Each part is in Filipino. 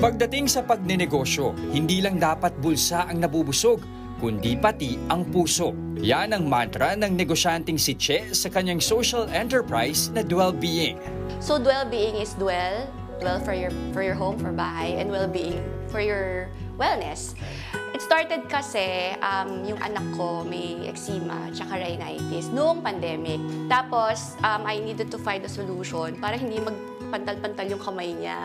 Pagdating sa pagnenegosyo, hindi lang dapat bulsa ang nabubusog, kundi pati ang puso. Yan ang mantra ng negosyanteng si Che sa kanyang social enterprise na Dwell Being. So Dwell Being is dwell for your home, for bahay, and well-being for your wellness. It started kasi yung anak ko may eczema tsaka rhinitis noong pandemic. Tapos I needed to find a solution para hindi magpantal-pantal yung kamay niya.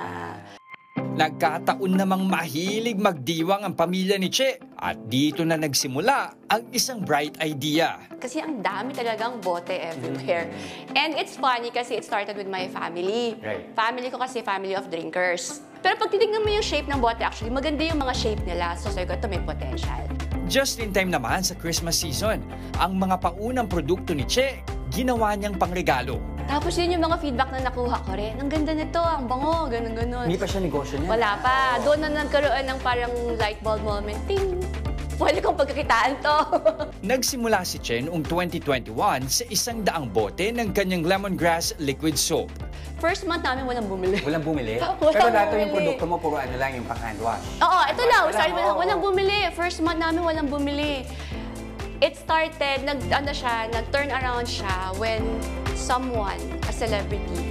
Nagkataon namang mahilig magdiwang ang pamilya ni Che at dito na nagsimula ang isang bright idea. Kasi ang dami talagang bote everywhere. And it's funny kasi it started with my family. Right. Family ko kasi family of drinkers. Pero pag titignan mo yung shape ng bote, actually maganda yung mga shape nila. So sabi ko, ito may potential. Just in time naman sa Christmas season, ang mga paunang produkto ni Che, ginawa niyang pangregalo. Tapos yun yung mga feedback na nakuha ko rin. Ang ganda nito, ang bango, ganun-ganun. Hindi pa siya negosyo niya? Wala pa. Doon na nagkaroon ng parang light bulb moment. Ting! Pwede kong pagkakitaan to. Nagsimula si Che noong 2021 sa 100 bote ng kanyang lemongrass liquid soap. First month namin walang bumili. Walang bumili? Walang Pero lahat bumili. yung produkto mo, puro ano lang, yung pang-hand wash. Oo, ito lang. Sorry, oo. walang bumili. First month namin walang bumili. It started, nag-turn around siya when someone, a celebrity,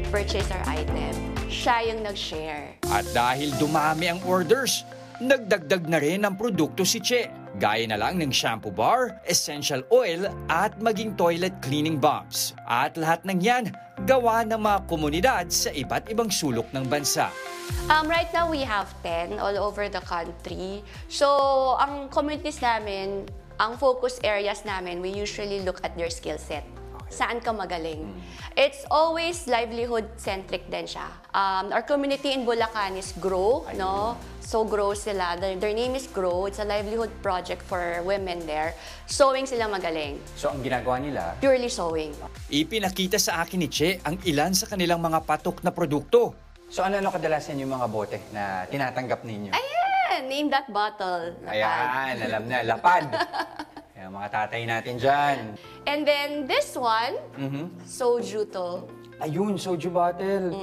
purchased our item. Siya yung nag-share. At dahil dumami ang orders, nagdagdag na rin ng produkto si Che. Gaya na lang ng shampoo bar, essential oil at maging toilet cleaning bombs. At lahat ng yan, gawa ng mga komunidad sa iba't ibang sulok ng bansa. Right now, we have 10 all over the country. So, ang communities namin, ang focus areas namin, we usually look at their skill set. Saan ka magaling? It's always livelihood-centric din siya. Our community in Bulacan is Grow, no? So Grow sila. Their name is Grow. It's a livelihood project for women there. Sewing sila magaling. So ang ginagawa nila? Purely sewing. Ipinakita sa akin ni Che ang ilan sa kanilang mga patok na produkto. So ano kadalasan yung mga bote na tinatanggap ninyo? Ayan! Name that bottle. Ayan, alam na, lapad. Ayan, mga tatay natin dyan. And then this one, soju to. Ayun, soju bottle.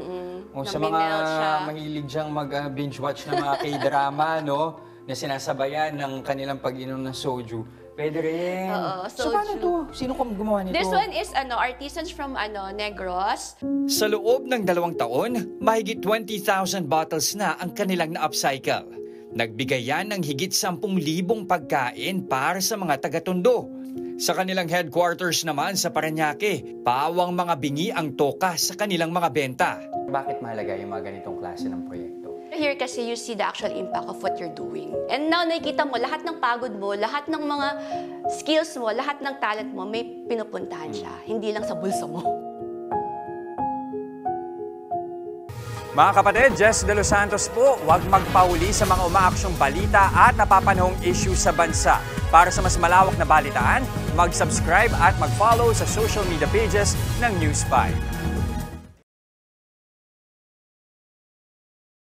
O, sa mga Na-binel siya. mahilig diyang mag-binge watch ng mga K-drama, no? Na sinasabayan ng kanilang pag-inom ng soju. Pwede rin. Oo, So soju. paano to? Sino ka gumawa nito? This one is artisans from Negros. Sa loob ng 2 taon, mahigit 20,000 bottles na ang kanilang na-upcycle. Nagbigay yan ng higit 10,000 pagkain para sa mga taga-Tondo. Sa kanilang headquarters naman sa Parañaque, pawang mga bingi ang toka sa kanilang mga benta. Bakit mahalaga yung mga ganitong klase ng proyekto? Here kasi you see the actual impact of what you're doing. And now nakikita mo, lahat ng pagod mo, lahat ng mga skills mo, lahat ng talent mo, may pinupuntahan siya. Hindi lang sa bulsa mo. Mga kapatid, Jess De Los Santos po, huwag magpauli sa mga umaaksyong balita at napapanahong issue sa bansa. Para sa mas malawak na balitaan, mag-subscribe at mag-follow sa social media pages ng News 5.